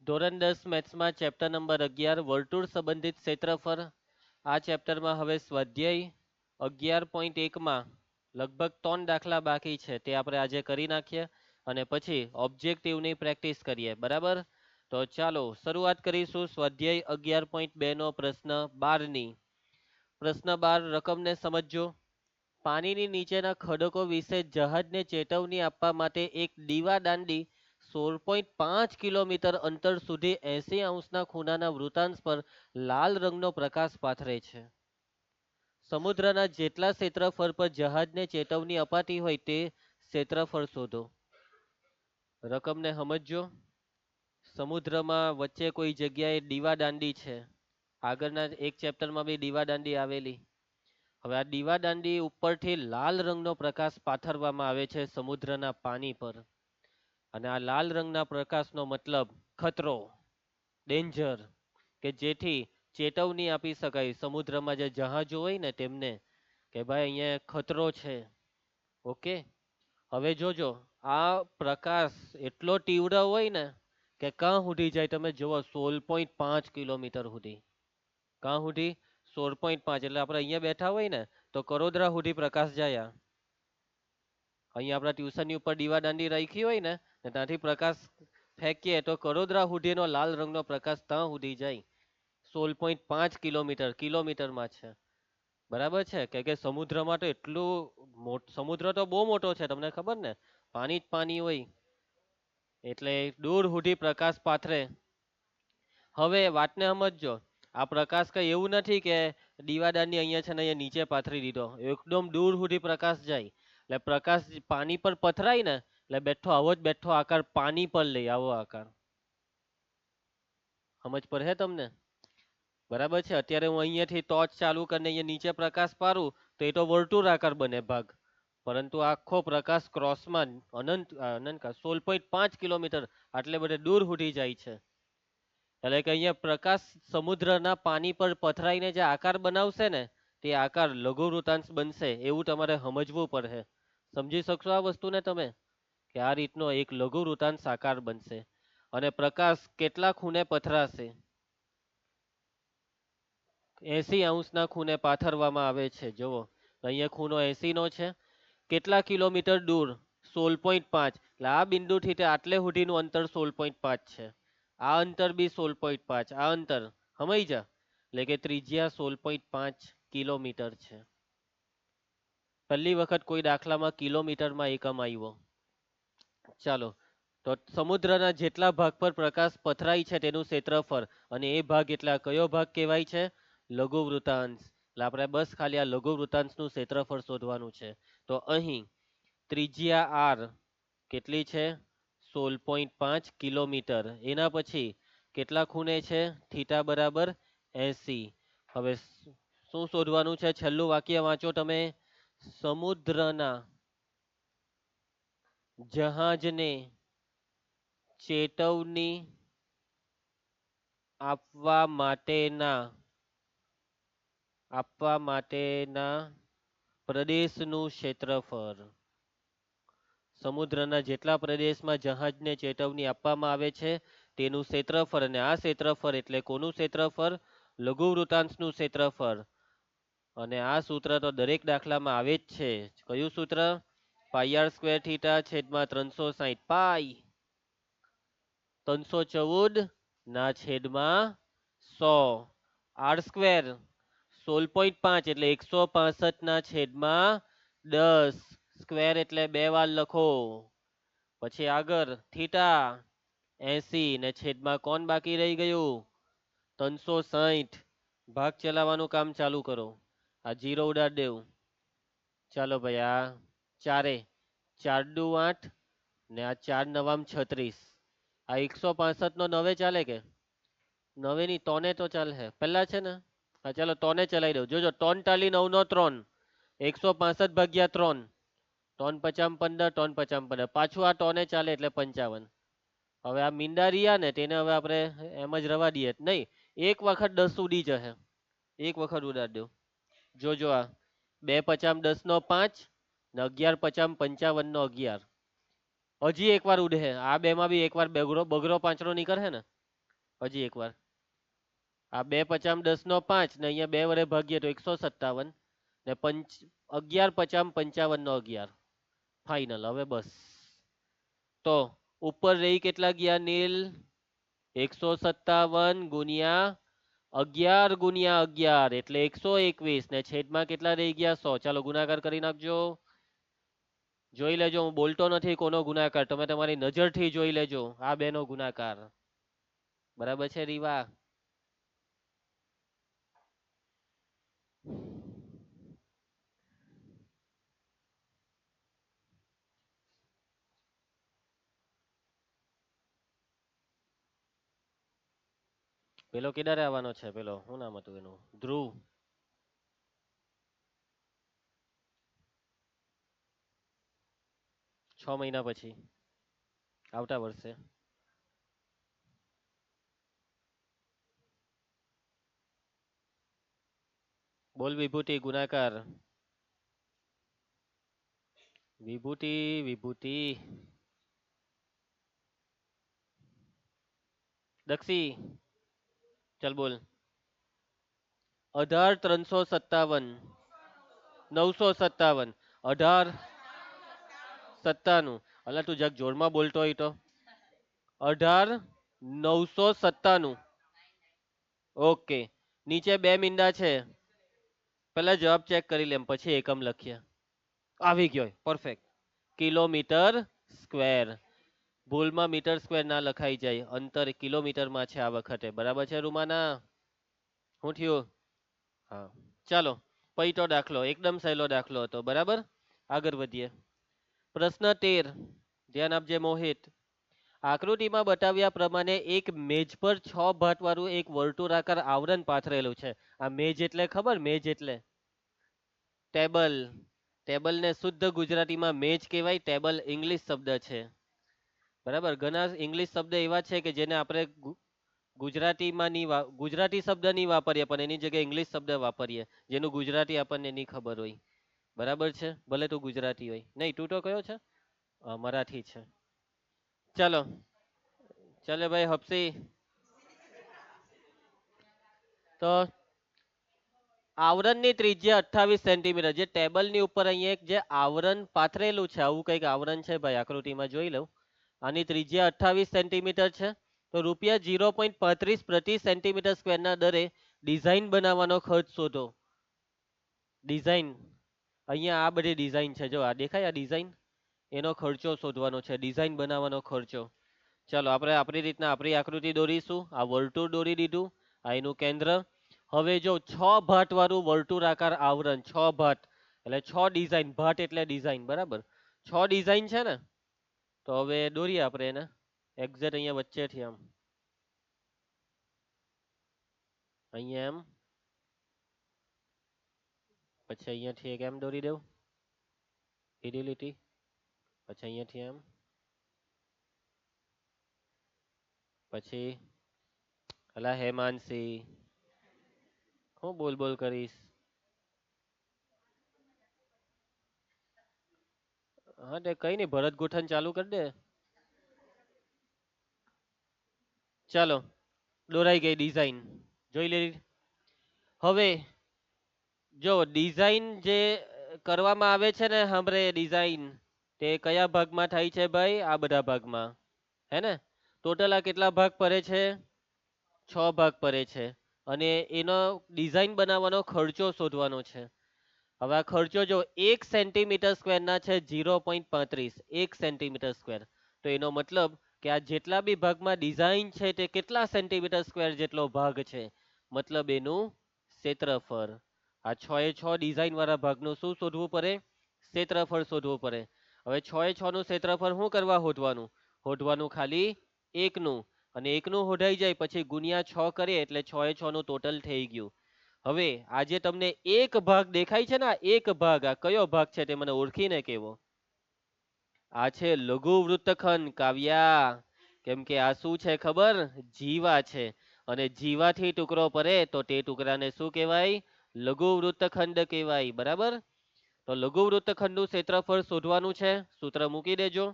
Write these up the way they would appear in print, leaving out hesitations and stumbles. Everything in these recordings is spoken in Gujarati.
ધોરણ 10 મેથ્સમાં ચેપ્ટર નંબર 11 વર્તુળ સંબંધિત ક્ષેત્રફળ. આ ચેપ્ટરમાં હવે સ્વાધ્યાય 11.1માં લગભગ 3 દાખલા બાકી છે, તે આપણે આજે કરી નાખીએ અને પછી ઓબ્જેક્ટિવની પ્રેક્ટિસ કરીએ. બરાબર, તો ચાલો શરૂઆત કરીશું સ્વાધ્યાય 11.2 નો પ્રશ્ન 12ની. પ્રશ્ન 12 રકમને સમજો. પાણીની નીચેના ખડકો વિશે જહાજને ચેતવણી આપવા માટે એક દીવાદાંડી 16.5 કિલોમીટર અંતર સુધી 80 અંશના ખૂણાના વૃત્તાંશ પર લાલ રંગનો પ્રકાશ પાથરે છે. સમુદ્રના જેટલા ક્ષેત્રફળ પર જહાજને ચેતવણી અપાતી હોય તે ક્ષેત્રફળ શોધો. રકમને સમજો. સમુદ્રમાં વચ્ચે કોઈ જગ્યાએ દીવાદાંડી છે. આગળના એક ચેપ્ટરમાં બી દીવાદાંડી આવેલી. હવે આ દીવાદાંડી ઉપરથી લાલ રંગનો પ્રકાશ પાથરવામાં આવે છે સમુદ્રના પાણી પર. અને આ લાલ રંગના પ્રકાશનો મતલબ ખતરો, ડેન્જર, કે જેથી ચેતવણી આપી શકાય સમુદ્રમાં જે જહાજો હોય ને તેમને કે ભાઈ અહીંયા ખતરો છે. ઓકે, હવે જોજો, આ પ્રકાશ એટલો તીવ્ર હોય ને કે કાં સુધી જાય તમે જુઓ, 16.5 કિલોમીટર સુધી. કાં સુધી? 16.5. એટલે આપણે અહીંયા બેઠા હોય ને તો કરોદરા સુધી પ્રકાશ જાય. અહીંયા આપણા ટ્યુશનની ઉપર દીવાદાંડી રાખી હોય ને ત્યાંથી પ્રકાશ ફેંકીએ તો કરોદરા સુધીનો લાલ રંગનો પ્રકાશ ત્યાં સુધી જાય. 16.5 કિલોમીટર, કિલોમીટરમાં છે. બરાબર છે કે સમુદ્રમાં તો એટલું સમુદ્ર તો બહુ મોટો છે, તમને ખબર ને, પાણી જ પાણી હોય એટલે દૂર સુધી પ્રકાશ પાથરે. હવે વાતને સમજો, આ પ્રકાશ કઈ એવું નથી કે દીવાદાંડી અહીંયા છે ને અહીંયા નીચે પાથરી દીધો, એકદમ દૂર સુધી પ્રકાશ જાય. એટલે પ્રકાશ પાણી પર પથરાય ને એટલે બેઠો આવો જ બેઠો આકાર પાણી પર લઈ આવો આકાર. સમજ પડે તમને? બરાબર છે. અત્યારે હું અહીંયાથી ટોર્ચ ચાલુ કરીને અહીંયા નીચે પ્રકાશ પાડું તો એ તો વર્તુળ આકાર બને ભાગ, પરંતુ આખો પ્રકાશ ક્રોસમાં અનંત અનંત 16.5 કિલોમીટર આટલે બધે દૂર સુધી જાય છે. એટલે કે અહીંયા પ્રકાશ સમુદ્રના પાણી પર પથરાઈને જે આકાર બનાવશે ને તે આકાર લઘુ વૃત્તાંશ બનશે, એવું તમારે સમજવું પડે. સમજી શકશો આ વસ્તુને તમે કે આ રીતનો એક લઘુ વૃત્તાંશ આકાર બનશે અને પ્રકાશ કેટલા ખૂણે પથરાશે? 80 અંશના ખૂણે પાથરવામાં આવે છે. જુઓ, અહીંયા ખૂણો 80 નો છે. કેટલા કિલોમીટર દૂર? 16.5. એટલે આ બિંદુથી તે આટલે સુધીનું અંતર 16.5 છે. આ અંતર બી 16.5. આ અંતર સમય જા, એટલે કે ત્રિજ્યા 16.5 કિલોમીટર છે. પહેલી વખત કોઈ દાખલામાં કિલોમીટરમાં એકમ આવ્યો. ચાલો, તો સમુદ્રના જેટલા ભાગ પર પ્રકાશ પથરાય છે તેનું ક્ષેત્રફળ, અને એ ભાગ એટલા કયો ભાગ કહેવાય છે? લઘુ વૃત્તાંશ. એટલે આપણે બસ ખાલી આ લઘુ વૃત્તાંશનું ક્ષેત્રફળ શોધવાનું છે. તો અહીં ત્રિજ્યા આર કેટલી છે? 16.5 કિલોમીટર. એના પછી કેટલા ખૂણે છે? થીટા બરાબર 80. હવે શું શોધવાનું છે? છેલ્લું વાક્ય વાંચો તમે. સમુદ્રના જહાજને ચેતવણી આપવા માટેના પ્રદેશનું ક્ષેત્રફળ. સમુદ્રના જેટલા પ્રદેશમાં જહાજને ચેતવણી આપવામાં આવે છે તેનું ક્ષેત્રફળ, અને આ ક્ષેત્રફળ એટલે કોનું ક્ષેત્રફળ? લઘુ વૃત્તાંશનું ક્ષેત્રફળ. અને આ સૂત્ર તો દરેક દાખલામાં આવે જ છે. કયું સૂત્ર? પાઈ આર સ્ક્વેર થીટા છેદમાં 360 પાઈ 314 ના છેદમાં 100. આર સ્ક્વેર 16.5 એટલે 165 ના છેદમાં 10. સ્ક્વેર એટલે 2 વાર લખો. પછી આગળ થીટા 80 ને છેદમાં કોણ બાકી રહી ગયું? 360. ભાગ ચલાવવાનું કામ ચાલુ કરો. આ જીરો ઉડાડ દેવું. ચાલો ભાઈ, આ ચારે 4 દુ 8 ને આ 4 નવામ 36. આ 165 નો નવે ચાલે કે? નવે ની તોને તો ચાલે પેલા છે ને. હા ચાલો તોને ચલાવી દઉં. જોજો 3 ટાલી 9 નો 3, 165 ભાગ્યા 3, 3 પચામ 15, 3 પચામ 15. પાછું આ તોને ચાલે એટલે 55. હવે આ મીંડા રહ્યા ને તેને હવે આપણે એમ જ રવા દઈએ. નહીં, એક વખત 10 ઉડી જશે. એક વખત ઉડાડ દો. જોજો, આ 2 પચામ 10 નો 5 ને 11 પચામ 55 નો 11. હજી એકવાર ઉડે. આ બે માં બી એકવાર બગરો પાંચડો નીકળે ને. હજી એકવાર. આ 2 × 5 = 10 નો 5 ને અહીંયા 2 વડે ભાગીએ તો 157 ને 11 × 5 = 55 નો 11. ફાઇનલ. હવે બસ તો ઉપર રહી કેટલા ગયા નીલ? 157 ગુણ્યા 11 × 11 એટલે 121 ને છેદમાં કેટલા રહી ગયા? 100. ચાલો ગુણાકાર કરી નાખજો. જોઈ લેજો, હું બોલતો નથી કોનો ગુણાકાર, તમે તમારી નજરથી જોઈ લેજો આ બેનો ગુણાકાર. બરાબર છે રીવા? પેલો કેદારે આવવાનો છે? પેલો શું નામ હતું એનું? ધ્રુવ. 6 મહિના પછી, આવતા વર્ષે. બોલ વિભૂતિ ગુણાકાર. વિભૂતિ વિભૂતિ દક્ષી ચાલ બોલ. 18 357 957 18 97. અલા તું જગ જોરમાં બોલતો હોય તો. 18 997. ઓકે. નીચે 2 મીંડા છે, પેલા જવાબ ચેક કરી લેમ પછી એકમ લખીએ. આવી ગયો પરફેક્ટ. Kilometre square. ભૂલમાં મીટર સ્ક્વેર ના લખાઈ જાય, અંતર કિલોમીટરમાં છે આ વખતે. બરાબર છે રૂમાના? શું થયું? હા ચાલો. પૈતો દાખલો એકદમ સહેલો દાખલો હતો. બરાબર, આગળ વધીએ. પ્રશ્ન 13, ધ્યાન આપજે મોહિત. આકૃતિમાં બતાવ્યા પ્રમાણે એક મેજ પર 6 ભાત વાળું એક વર્તુળાકાર આવરણ પાથરેલું છે. આ મેજ એટલે ખબર? મેજ એટલે ટેબલ. ટેબલ ને શુદ્ધ ગુજરાતીમાં મેજ કહેવાય. ટેબલ ઇંગ્લિશ શબ્દ છે. બરાબર, ઘણા ઇંગ્લિશ શબ્દ એવા છે કે જેને આપણે ગુજરાતીમાં ગુજરાતી શબ્દ નહીં વાપરીએ પણ એની જગ્યાએ ઇંગ્લિશ શબ્દ વાપરીએ, જેનું ગુજરાતી આપણને નહીં ખબર હોય. બરાબર છે, ભલે તું ગુજરાતી હોય. નહીં, તું તો કયો છે? મરાઠી છે. ચાલો ચાલે ભાઈ હફસી. તો આવરણની ત્રિજ્યા 28 સેન્ટીમીટર. જે ટેબલની ઉપર અહીંયા એક જે આવરણ પાથરેલું છે, આવું કંઈક આવરણ છે ભાઈ, આકૃતિમાં જોઈ લઉં. આની ત્રિજ્યા 28 સેન્ટીમીટર છે. તો રૂપિયા 0.35 પ્રતિ સેન્ટીમીટર સ્ક્વેરના દરે ડિઝાઇન બનાવવાનો ખર્ચ શોધો. ડિઝાઇન, અહીંયા આ બધી ડિઝાઇન છે, જો આ દેખાય આ ડિઝાઇન, એનો ખર્ચો શોધવાનો છે, ડિઝાઇન બનાવવાનો ખર્ચો. ચાલો આપણે આપણી રીતના આપણી આકૃતિ દોરીશું. આ વર્તુળ દોરી દીધું, આ એનું કેન્દ્ર. હવે જો 6 ભાત વાળું વર્તુળાકાર આવરણ, 6 ભાત એટલે 6 ડિઝાઇન. ભાત એટલે ડિઝાઇન. બરાબર, 6 ડિઝાઇન છે ને. તો હવે દોરીએ આપણે એને એક્ઝેક્ટ અહીંયા વચ્ચેથી આમ, અહીંયા એમ, પછી અહીંયાથી એક એમ દોરી દઉં સીધી લીટી, પછી અહીંયાથી એમ, પછી અલા હેમાનસી હું બોલ બોલ કરીશ? હા તે કઈ નહીં, ભરત ગૂંથણ ચાલુ કરી દે. ચાલો દોરાઈ ગઈ ડિઝાઇન, જોઈ લેવી. હવે જો ડિઝાઇન જે કરવામાં આવે છે ને, હમરે ડિઝાઇન તે કયા ભાગમાં થાય છે ભાઈ? આ બધા ભાગમાં, હે ને? ટોટલ આ કેટલા ભાગ પડે છે? 6 ભાગ પડે છે. અને એનો ડિઝાઇન બનાવવાનો ખર્ચો શોધવાનો છે. હવે આ ખર્ચો જો 1 સેન્ટીમીટર સ્ક્વેરના છે 0.35, 1 સેન્ટીમીટર સ્ક્વેર. તો એનો મતલબ કે આ જેટલા બી ભાગમાં ડિઝાઇન છે તે કેટલા સેન્ટીમીટર સ્ક્વેર જેટલો ભાગ છે, મતલબ એનું ક્ષેત્રફળ. આ 6 એ 6 ડિઝાઇન વાળા ભાગનું શું શોધવું પડે? ક્ષેત્રફળ શોધવું પડે. હવે 6 એ 6 નું ક્ષેત્રફળ શું કરવા શોધવાનું? શોધવાનું ખાલી એકનું, અને એકનું શોધાઈ જાય પછી ગુણ્યા 6 કરીએ એટલે 6 એ 6 નું ટોટલ થઈ ગયું. હવે આજે તમને એક ભાગ દેખાય છે ને, આ એક ભાગ, આ કયો ભાગ છે તે મને ઓળખીને કેવો? આ છે લઘુ વૃત્તખંડ કાવ્યા. કેમ કે આ શું છે ખબર? જીવા છે. અને જીવાથી ટુકડો પડે તો તે ટુકડાને શું કહેવાય? લઘુ વૃત્તખંડ કહેવાય. બરાબર, તો લઘુ વૃત્તખંડનું ક્ષેત્રફળ શોધવાનું છે. સૂત્ર મૂકી દેજો,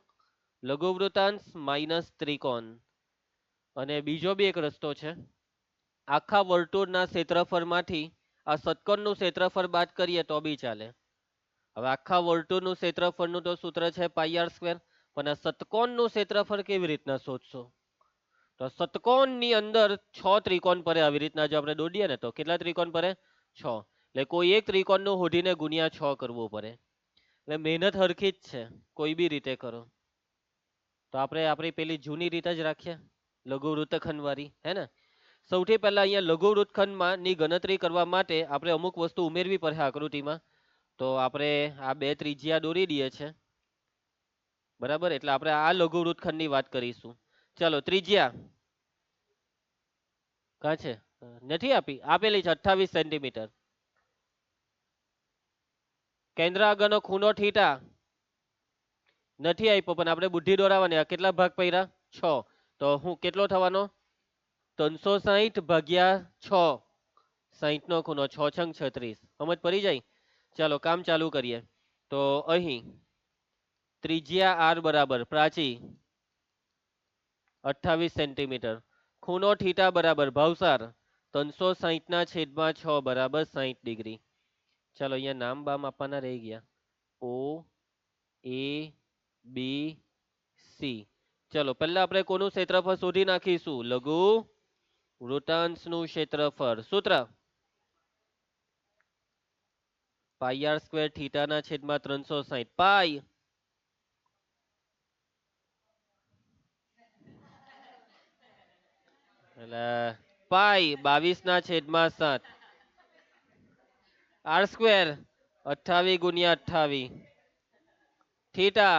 લઘુ વૃત્તાંશ માઇનસ ત્રિકોણ. અને બીજો બી એક રસ્તો છે. આખા વર્તુળના ક્ષેત્રફળમાંથી આ ષટકોણનું ક્ષેત્રફળ બાદ કરીએ તો બી ચાલે. હવે આખા વર્તુળનું ક્ષેત્રફળનું તો સૂત્ર છે પાઈ આર સ્ક્વેર, પણ આ ષટકોણનું ક્ષેત્રફળ કેવી રીતના શોધશો? તો ષટકોણની અંદર 6 ત્રિકોણ પડે. આવી રીતના જો આપણે દોડીએ ને તો કેટલા ત્રિકોણ પડે? 6. એટલે કોઈ એક ત્રિકોણનું હોડીને ગુણ્યા 6 કરવું પડે. એટલે મહેનત હરખી જ છે, કોઈ બી રીતે કરો. તો આપણે આપણી પેલી જૂની રીત જ રાખીએ, લઘુ વૃત્તખંડ વાળી, હે ને? સૌથી પહેલા અહીંયા લઘુ વૃત્તખંડમાં ની ગણતરી કરવા માટે આપણે અમુક વસ્તુ ઉમેરવી પડે આકૃતિમાં. તો આપણે આ બે ત્રિજ્યા દોરી દઈએ છે, બરાબર? એટલે આપણે આ લઘુ વૃત્તખંડની વાત કરીશું. ચાલો, ત્રિજ્યા કા છે? નથી આપી, આપેલી છે 28 સેન્ટીમીટર. કેન્દ્ર આગળનો ખૂણો થીટા નથી આપ્યો, પણ આપણે બુદ્ધિ દોરાવાની. આ કેટલા ભાગ પડ્યા? 6. તો હું કેટલો થવાનો? 360 ભાગ્યા 6. 60 નો ખૂણો 6 છંગ 36. સમજ પડી જાય? ચાલો કામ ચાલુ કરીએ. તો અહીં ત્રિજ્યા આર બરાબર પ્રાચી 28 સેન્ટીમીટર, ખૂણો થીટા બરાબર ભાવસાર 360/6 બરાબર 60 ડિગ્રી. ચાલો અહીંયા નામ બામ આપવાના રહી ગયા. ઓ એ બી સી. ચલો પહેલા આપણે કોનું ક્ષેત્રફળ શોધી નાખીશું? લઘુ વૃતાંશનું ક્ષેત્રફળ. સૂત્ર પાઈ આર સ્ક્વેર થીટાના છેદમાં 360. પાઈ એટલે પાઈ 22/7. આર સ્ક્વેર 28 ગુણ્યા 28. થીટા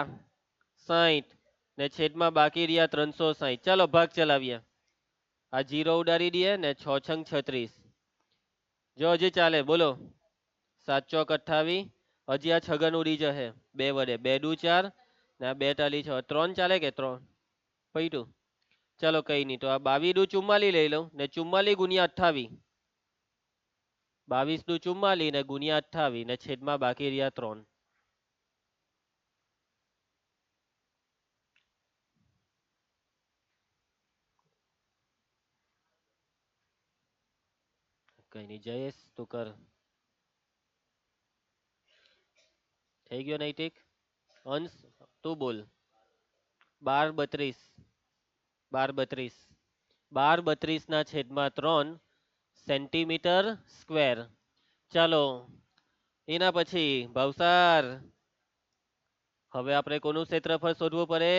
60 ને છેદમાં બાકી રહ્યા 360. ચાલો ભાગ ચલાવીએ. આ જીરો ઉડાડી દઈએ ને 6 છંગ 36. જો હજી ચાલે, બોલો. 7 ચોક 28. હજી આ છગન ઉડી જશે 2 વડે. 2 દુ 4 ને આ 2 ટાલી 6. 3 ચાલે કે 3 પૈટું? ચાલો કઈ નહીં, તો આ 22 દુ 44 લઈ લઉં ને 44 ગુણ્યા 28. 22 દુ 44 ને ગુણ્યા 28 ને છેદમાં બાકી રહ્યા 3. કઈ નહીં જયેશ, તું કર. થઈ ગયો નૈતિક? અંશ તું બોલ. 12 32. 12 32/3 સેન્ટીમીટર સ્ક્વેર. ચાલો એના પછી ભાવસાર, હવે આપણે કોનું ક્ષેત્રફળ શોધવું પડે?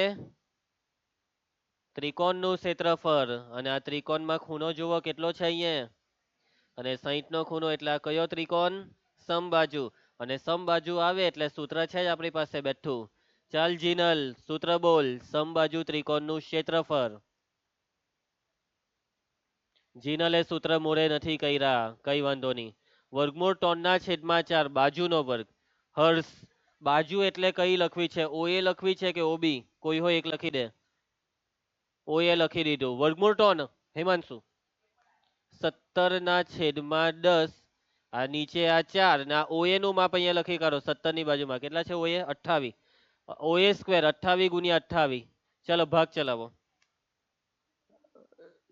ત્રિકોણનું ક્ષેત્રફળ. અને આ ત્રિકોણમાં ખૂણો જુઓ કેટલો છે અહીંયા, અને 60 નો ખૂણો. એટલે આ કયો ત્રિકોણ? સમબાજુ. અને સમબાજુ આવે એટલે સૂત્ર છે જ આપણી પાસે બેઠું. ચાલ જીનલ, સૂત્ર બોલ. સમબાજુ ત્રિકોણનું ક્ષેત્રફળ. જીનલે સૂત્ર મોડે નથી કર્યા, કઈ વાંધો નહીં. વર્ગમૂળ 3/4, બાજુનો વર્ગ. હર્ષ, બાજુ એટલે કઈ લખવી છે? ઓ એ લખવી છે કે ઓબી? કોઈ હોય એક લખી દે. ઓ એ લખી દીધું. વર્ગમૂળ 3 હિમાંશુ 17/10. આ નીચે આ 4 ને આ ઓએ નું માપ અહીંયા લખી કાઢો. 17 ની બાજુમાં કેટલા છે? ઓએ 28. ઓએ સ્ક્વેર 28 ગુણ્યા 28. ચાલો ભાગ ચલાવો.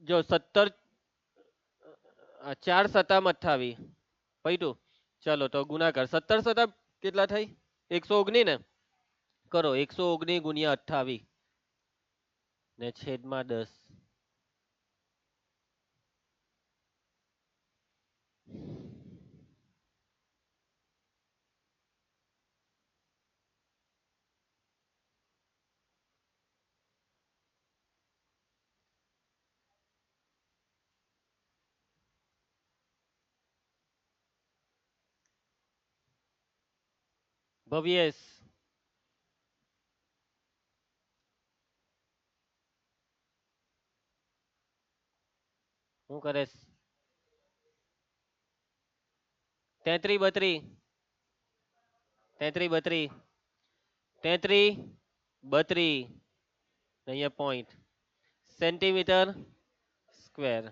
જો 17 4 સત્તામ 28 પૈટું. ચાલો તો ગુણાકાર 17 સત્તા કેટલા થઈ? 119 ને? કરો 119 ગુણ્યા 28 ને છેદમાં 10. ભવ્યેશ, શું કરે? 33 32. 33 32. 33 32. અહીંયા પોઈન્ટ સેન્ટીમીટર સ્ક્વેર.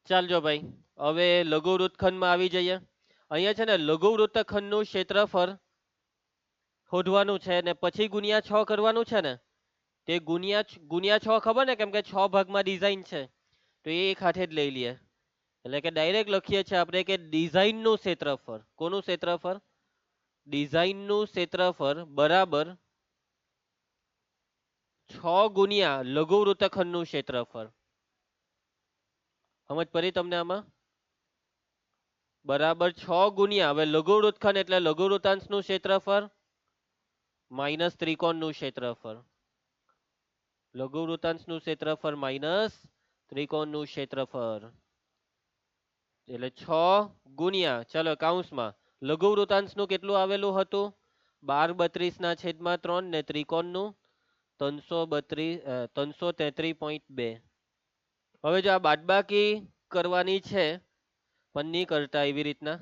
ચાલજો ભાઈ, હવે લઘુ વૃત્તખંડમાં આવી જઈએ. અહીંયા છે ને લઘુ વૃત્તખંડનું ક્ષેત્રફળ શોધવાનું છે ને પછી ગુણ્યા 6 કરવાનું છે ને. તે ગુણ્યા 6 ખબર ને, કેમ કે 6 ભાગમાં ડિઝાઇન છે તો એ એક હાથે જ લઈ લઈએ. એટલે કે ડાયરેક્ટ લખીએ છીએ આપણે કે ડિઝાઇનનું ક્ષેત્રફળ. કોનું ક્ષેત્રફળ? ડિઝાઇનનું ક્ષેત્રફળ બરાબર 6 ગુણ્યા લઘુ વૃત્તખંડનું ક્ષેત્રફળ. સમજ પડી તમને આમાં? બરાબર 6 ગુણ્યા, હવે લઘુ વૃત્તખંડ એટલે લઘુ વૃત્તાંશનું ક્ષેત્રફળ માઇનસ ત્રિકોણનું ક્ષેત્રફળ. લઘુ વૃત્તાંશનું ક્ષેત્રફળ માઇનસ ત્રિકોણનું ક્ષેત્રફળ. એટલે 6 ગુણ્યા, ચલો કૌંસમાં લઘુ વૃત્તાંશનું કેટલું આવેલું હતું? 12/32/3 ને ત્રિકોણનું 333.2. હવે જો આ બાદબાકી કરવાની છે પણ નહીં કરતા એવી રીતના,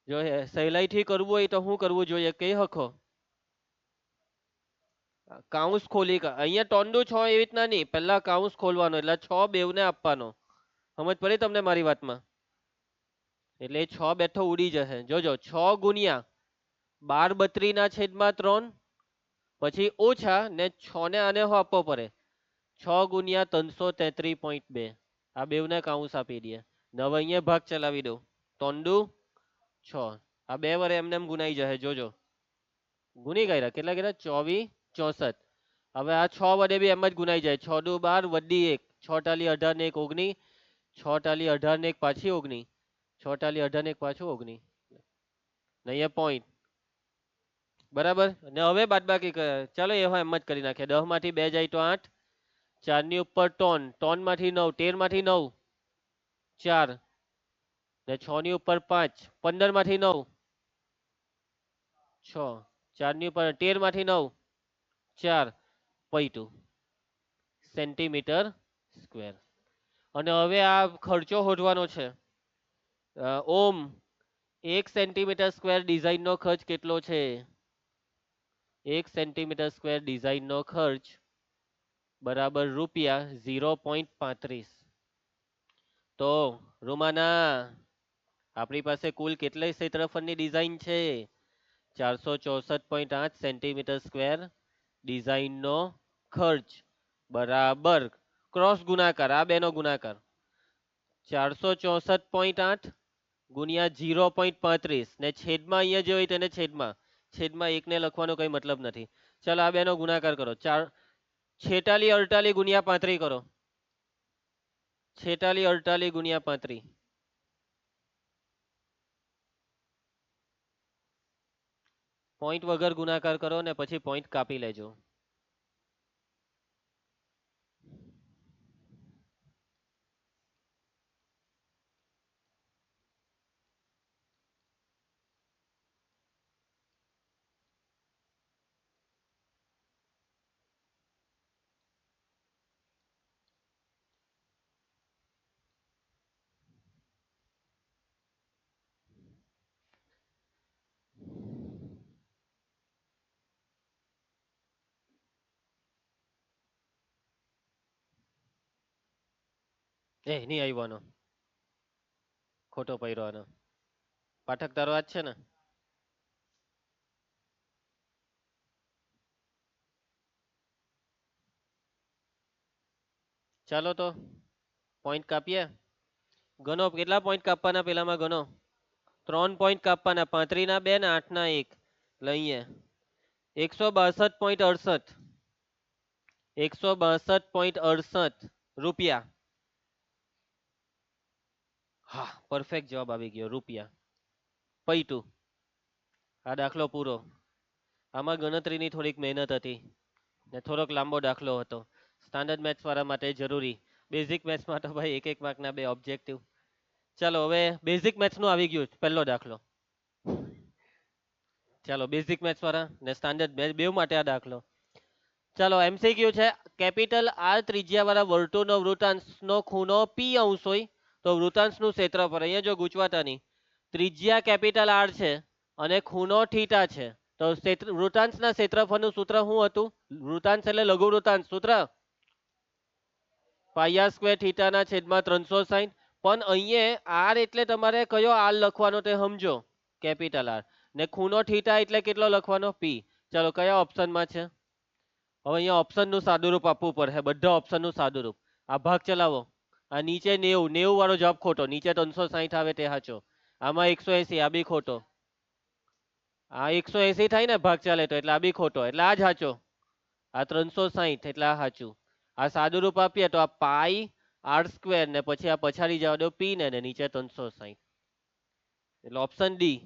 જો સહેલાઈથી કરવું હોય તો શું કરવું જોઈએ કહી હકો? કાઉન્સ ખોલી, અહીંયા ટોંડું 6 એવી રીતના નહીં, પહેલા કાઉન્સ ખોલવાનો એટલે 6 બેવને આપવાનો. સમજ પડી તમને મારી વાતમાં? એટલે 6 બેઠો ઉડી જશે. જોજો 6 ગુણ્યા 12/32/3 પછી ઓછા ને 6 ને આને આપવો પડે 6 ગુણ્યા 333.2. આ બેવને કાઉન્સ આપી દે. હવે અહીંયા ભાગ ચલાવી દો. ટોંડું 6, આ બે વડે એમને એમ ગુનાઈ જશે. જોજો ગુની ગયા કેટલા ગયા? 24 64. હવે આ 6 વડે બી એમ જ ગુનાઈ જાય. 6 દુ 12 વડી 1, 6 ટાલી 18 ને 1 19, 6 ટાલી 18 ને 1 પાછી 19, 6 ટાલી 18 ને 1 પાછું 19. અહીંયા પોઈન્ટ બરાબર. ને હવે બાદબાકી ચાલો એ એમ જ કરી નાખીએ. 10 માંથી 2 જાય તો 8, 4 ની ઉપર ટોન માંથી 9, 13 માંથી 9 4 ને 6 ની ઉપર 5, 15 માંથી 9 6, 4 ની ઉપર 13 માંથી 9 4 π2 સેન્ટીમીટર સ્ક્વેર. અને હવે આ ખર્ચો શોધવાનો છે. ઓમ 1 સેન્ટીમીટર સ્ક્વેર ડિઝાઇનનો ખર્ચ કેટલો છે? 1 સેન્ટીમીટર સ્ક્વેર ડિઝાઇનનો ખર્ચ બરાબર રૂપિયા 0.35. તો રૂમાના આપણી પાસે કુલ કેટલા ક્ષેત્રફળની ડિઝાઇન છે? 464.8 સેન્ટીમીટર સ્ક્વેર ડિઝાઇનનો ખર્ચ બરાબર ક્રોસ ગુણાકાર, આ બેનો ગુણાકાર 464.8 ગુણ્યા 0.35 ને છેદમાં અહીંયા જે હોય તેને છેદમાં 1 ને લખવાનો કઈ મતલબ નથી. ચાલો આ બેનો ગુણાકાર કરો. 46 48 ગુણ્યા 35 કરો. 46 48 ગુણ્યા 35. પોઈન્ટ વગર ગુણાકાર કરો ને પછી પોઈન્ટ કાપી લેજો. નહીં આવ્યો, ખોટો પડ્યો આનો. પાઠક તારો આજ છે ને? ચાલો તો પોઈન્ટ કાપીએ. ગણો કેટલા પોઈન્ટ કાપવાના પેલામાં ગણો. 3 પોઈન્ટ કાપવાના. 35 ના 2 ને 8 ના 1 લઈએ. 162.68 162.68 રૂપિયા. હા, પરફેક્ટ જવાબ આવી ગયો, રૂપિયા. π2. આ દાખલો પૂરો. આમાં ગણતરીની થોડીક મહેનત હતી ને થોડોક લાંબો દાખલો હતો. સ્ટાન્ડર્ડ મેથ્સ વાળા માટે જરૂરી. બેઝિક મેથ્સમાં તો ભાઈ 1 માર્કના 2 ઓબ્જેક્ટિવ. ચાલો હવે બેઝિક મેથ્સનું આવી ગયું પહેલો દાખલો. ચાલો બેઝિક મેથ્સ વાળા ને સ્ટાન્ડર્ડ મેથ્સ બેવ માટે આ દાખલો. ચાલો એમસીક્યુ છે. કેપિટલ આર ત્રિજ્યા વાળા વર્તુળનો વૃતાંશનો ખૂણો પી અંશ હોય તો વૃતાંશનું ક્ષેત્રફળ. અહીંયા જો ગુચવાતા નહીં, ત્રિજ્યા કેપિટલ આર છે અને ખૂણો થીટા છે તો વૃતાંશના ક્ષેત્રફળનું સૂત્ર શું હતું? વૃતાંશ એટલે લઘુ વૃતાંશ. સૂત્ર પાયા સ્ક્વેર થીટાના છેદમાં 360. પણ અહીંયા આર એટલે તમારે કયો આર લખવાનો તે સમજો, કેપિટલ આર. ને ખૂણો થીટા એટલે કેટલો લખવાનો? પી. ચાલો કયા ઓપ્શનમાં છે? હવે અહીંયા ઓપ્શનનું સાદુરૂપ આપવું પડે, બધા ઓપ્શનનું સાદુરૂપ. આ ભાગ ચલાવો, આ નીચે 90, 90 વાળો જવાબ ખોટો, નીચે 360 આવે તે સાચો, આમાં 180, આ બી ખોટો. આ 180 થાય ને ભાગ ચાલે તો, એટલે આ બી ખોટો, એટલે આ જ સાચો. આ 360 એટલે આ સાચું. આ સાદુરૂપ આપીએ તો આ પાઈ આર સ્ક્વેર ને પછી આ પછાડી જવા દો પી ને નીચે 360, એટલે ઓપ્શન ડી.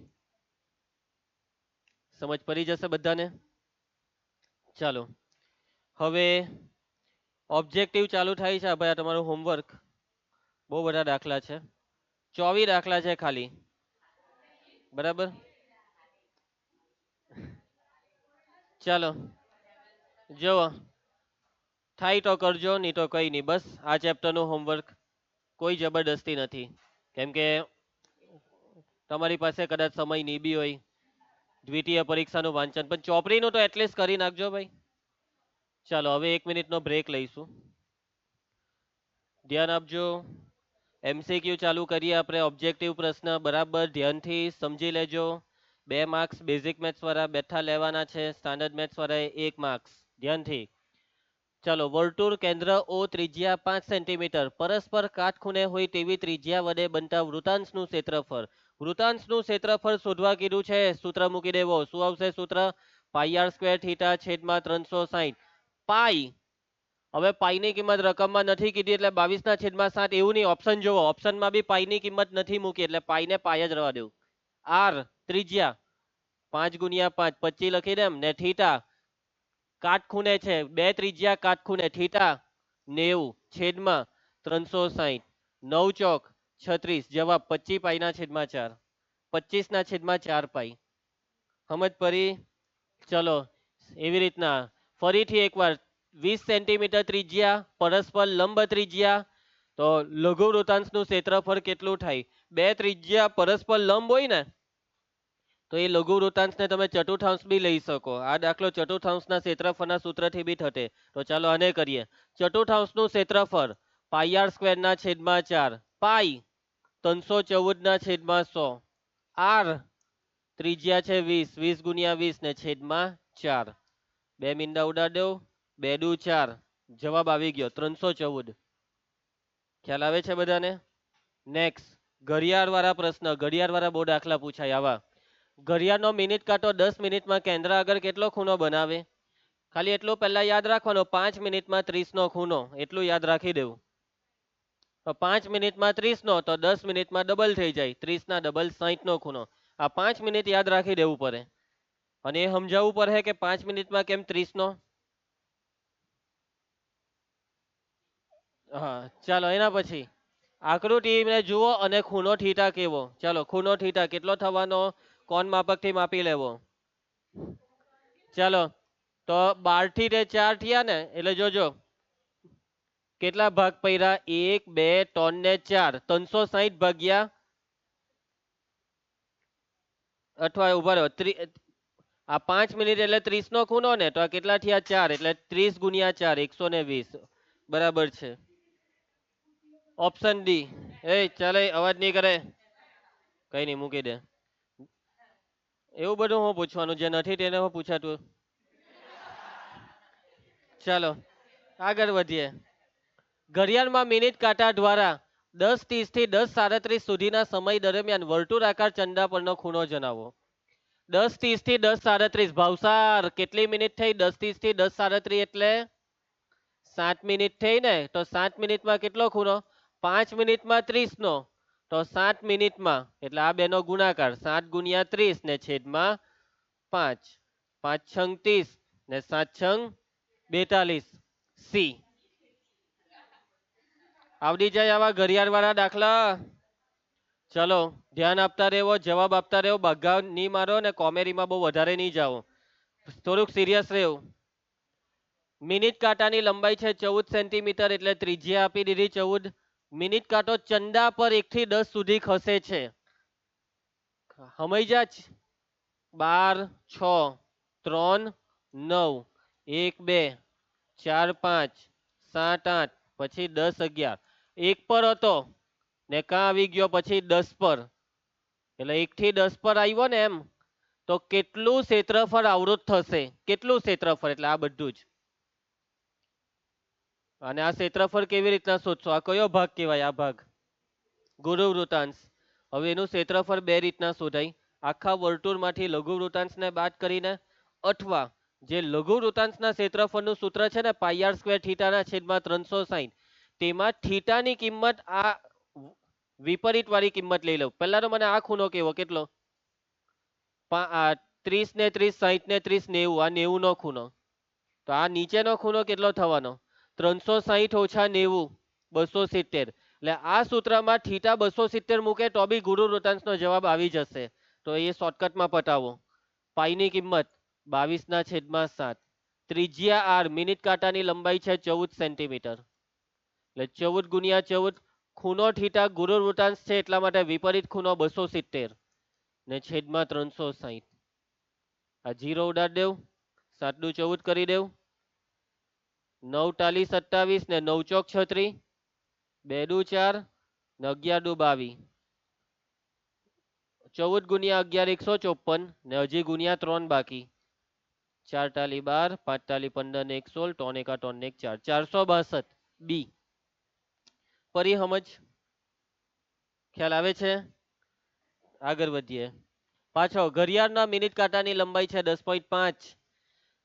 સમજ પડી જશે બધાને? ચાલો હવે ઓબ્જેક્ટિવ ચાલુ થાય છે. ભાઈ આ તમારું હોમવર્ક, બહુ બધા દાખલા છે, 24 દાખલા છે ખાલી, બરાબર. ચાલો જુઓ, થાય તો કરજો, નહીં તો કઈ નહીં, બસ આ ચેપ્ટરનું હોમવર્ક, કોઈ જબરદસ્તી નથી, કેમ કે તમારી પાસે કદાચ સમય નહીં બી હોય, દ્વિતીય પરીક્ષાનું વાંચન, પણ ચોપડીનું તો એટલીસ્ટ કરી નાખજો ભાઈ. ચાલો હવે 1 મિનિટનો બ્રેક લઈશું, ધ્યાન આપજો. એમસીક્યુ ચાલુ કરીએ આપણે. ઓબ્જેક્ટિવ પ્રશ્ન બરાબર ધ્યાનથી સમજી લેજો. 2 માર્ક્સ બેઝિક મેથ્સ વાળા બેઠા લેવાના છે, સ્ટાન્ડર્ડ મેથ્સ વાળા 1 માર્ક્સ, ધ્યાનથી. ચાલો, વર્તુળ કેન્દ્ર ઓ, ત્રિજ્યા 5 સેન્ટીમીટર, પરસ્પર કાટખૂણે હોય તેવી ત્રિજ્યા વડે બનતા વૃતાંશનું ક્ષેત્રફળ. વૃતાંશનું ક્ષેત્રફળ શોધવા કીધું છે, સૂત્ર મૂકી દેવો. શું આવશે સૂત્ર? પાઈ આર સ્ક્વેર થીટા છેદમાં 360. પાઈ, હવે પાઈની કિંમત રકમમાં નથી કીધી એટલે 22/7 એવું નહીં, ઓપ્શન જોવો, ઓપ્શનમાં બી પાઈની કિંમત નથી મૂકી એટલે પાઈને પાઈ જ રહેવા દેવું. આર ત્રિજ્યા 5 ગુણ્યા 5 25 લખી દેમ ને થીટા કાટખૂણે છે, બે ત્રિજ્યા કાટખૂણે, થીટા 90 છેદમાં 360, 9 ચોક 36, જવાબ 25 પાઈના છેદમાં 4, 25/4 પાઈ. સમજ પડી? ચલો એવી રીતના ફરીથી એકવાર, 20 સેન્ટીમીટર ત્રિજ્યા, પરસ્પર લંબ ત્રિજ્યા, તો લઘુ વૃતાંશનું ક્ષેત્રફળ કેટલું થાય? બે ત્રિજ્યા પરસ્પર લંબ હોય ને તો એ લઘુ વૃતાંશને તમે ચતુર્થાંશ બી લઈ શકો. આ દાખલો ચતુર્થાંશના ક્ષેત્રફળના સૂત્રથી બી થશે. તો ચાલો આને કરીએ. ચતુર્થાંશનું ક્ષેત્રફળ પાઈ આર સ્ક્વેરના છેદમાં 4, પાઈ 314/100, આર ત્રિજ્યા છે 20, 20 ગુણ્યા 20 ને છેદમાં 4. બે મીંડા ઉડાડ દો, 2 દુ 4, જવાબ આવી ગયો 314. ખ્યાલ આવે છે બધાને? નેક્સ્ટ, ઘડિયાળ વાળા પ્રશ્ન, ઘડિયાળ વાળા બહુ દાખલા પૂછાય આવા. ઘડિયાળનો મિનિટ કાંટો 10 મિનિટમાં કેન્દ્ર આગળ કેટલો ખૂણો બનાવે? ખાલી એટલું પહેલા યાદ રાખવાનો, 5 મિનિટમાં 30નો ખૂણો, એટલું યાદ રાખી દેવું. તો 5 મિનિટમાં 30નો, તો 10 મિનિટમાં ડબલ થઈ જાય, 30 ના ડબલ 60નો ખૂણો. આ 5 મિનિટ યાદ રાખી દેવું પડે, અને એ સમજાવવું પડે કે 5 મિનિટમાં કેમ 30નો. હા ચાલો, એના પછી આકૃતિને જુઓ અને ખૂણો થીટા કેવો. ચાલો, ખૂણો થીટા કેટલો થવાનો? કોણ માપકથી માપી લેવો. ચાલો, તો 12 થી તે 4 થયા ને, એટલે જોજો કેટલા ભાગ પડ્યા, 1 2 3 ને 4, 360 ભાગ્યા, અથવા ઉભા રહ્યો, આ 5 મિનિટ એટલે 30નો ખૂણો ને, તો આ કેટલા થયા? 4, એટલે 30 ગુણ્યા 4, 120, બરાબર છે. Option D. એ ચાલે, અવાજ નહીં કરે, કઈ નહીં મૂકી દે. એવું બધું હું પૂછવાનું, જે નથી તેને હું પૂછાતું. ચાલો આગળ વધીએ. ઘડિયાળમાં મિનિટ કાંટા દ્વારા 10:30 થી 10:37 સુધીના સમય દરમિયાન વર્તુળાકાર ચંદા પરનો ખૂણો જણાવો. 10:30 થી 10:37, ભાવસાર કેટલી મિનિટ થઈ? 10:30 થી 10:37 એટલે 7 મિનિટ થઈ ને, તો 7 મિનિટમાં કેટલો ખૂણો? 5 મિનિટમાં 30નો, તો 7 મિનિટમાં, એટલે આ બેનો ગુણાકાર, 7 ગુણ્યા 30 ને છેદમાં 5, 5 છંગ 30 ને 7 છંગ 42. સી. આવડી જાય આવા ઘડિયાળ વાળા દાખલા? ચલો ધ્યાન આપતા રહેવો, જવાબ આપતા રહેવો, ભાગા નહીં મારો ને કોમેડીમાં બહુ વધારે નહીં જાઓ, થોડુંક સિરિયસ રહેવું. મિનિટ કાંટાની લંબાઈ છે 14 સેન્ટીમીટર, એટલે ત્રિજ્યા આપી દીધી 14. મિનિટ કાંટો ચંદા પર 1 થી 10 સુધી ખસે છે. સમજ્યા જ? 12, 6, 3, 9, 1 2 4 5 7 8, પછી 10 11, 1 પર હતો ને કાં આવી ગયો પછી 10 પર, એટલે 1 થી 10 પર આવ્યો ને, એમ તો કેટલું ક્ષેત્રફળ આવૃત થશે? કેટલું ક્ષેત્રફળ એટલે આ બધું જ. અને આ ક્ષેત્રફળ કેવી રીતના શોધશો? આ કયો ભાગ કહેવાય? આ ભાગ ગુરુ વૃતાંશ. હવે એનું ક્ષેત્રફળ બે રીતના શોધાય. આખા વર્તુળમાંથી લઘુ વૃતાંશને બાદ કરીને, અથવા જે લઘુ વૃતાંશના ક્ષેત્રફળનું સૂત્ર છે ને પાઈ આર સ્ક્વેર થીટાના છેદમાં 360, તેમાં થીટાની કિંમત આ વિપરીત વાળી કિંમત લઈ લઉં. પહેલા તો મને આ ખૂણો કેવો, કેટલો? 30 ને 30, 60 ને 30, 90. આ 90 નો ખૂણો. તો આ નીચેનો ખૂણો કેટલો થવાનો? 360 ઓછા 90, 270. એટલે આ સૂત્રમાં થીટા 270 મૂકે તો બી ગુરુ વૃતાંશનો જવાબ આવી જશે. તો એ શોર્ટકટમાં પતાવો. પાઈની કિંમત 22/7. ત્રિજ્યા આર, મિનિટ કાંટાની લંબાઈ છે 14 સેન્ટીમીટર. એટલે 14 ગુણ્યા 14. ખૂણો થીટા ગુરુ વૃતાંશ છે એટલા માટે વિપરીત ખૂણો 270 ને છેદમાં 360. આ 0 ઉડાડ દેવ, 7 દુ 14 કરી દેવ, 9 ટાલી 27 ને 9 ચોક 36, 2 દુ 4 ને 11 દુ 22. 14 ગુણ્યા 11 154 ને હજી ગુણ્યા 3 બાકી. 4 ટાલી 12, 5 ટાલી 15 ને 1 16, 3 એકા 3 ને 1 4, 462 બી. ફરી સમજ, ખ્યાલ આવે છે? આગળ વધીએ. પાછો ઘડિયાળના મિનિટ કાંટાની લંબાઈ છે 10.5.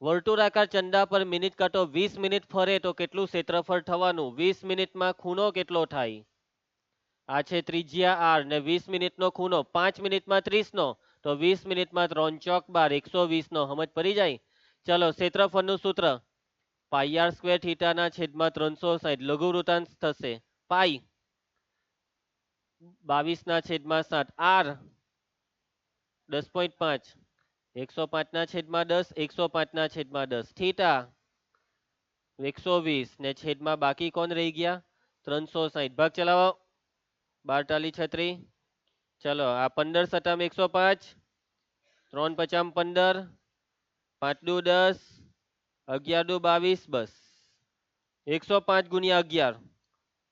વર્તુળાકાર ચંદા પર મિનિટ કાંટો 20 મિનિટ ફરે તો કેટલું ક્ષેત્રફળ થવાનું? 20 મિનિટમાં ખૂણો કેટલો થાય? આ છે ત્રિજ્યા આર ને 20 મિનિટનો ખૂણો 5 મિનિટમાં 30 નો, તો 20 મિનિટમાં 3 ચોક 12, 120 નો. સમજ પડી જાય? ચલો, ક્ષેત્રફળનું સૂત્ર પાઈ આર સ્ક્વેર થીટાના છેદમાં 360. લઘુ વૃતાંશ થશે પાઈ 22/7. આર 10.5, 105/10, 105/10. થીટા 120 ને છેદમાં બાકી કોણ રહી ગયા? 360. ભાગ ચલાવો. 12 ટાલી 36. ચલો, આ 15 સટામ 105, 3 પચામ 15, 5 દુ 10, 11 દુ 22, બસ 105 ગુણ્યા 11,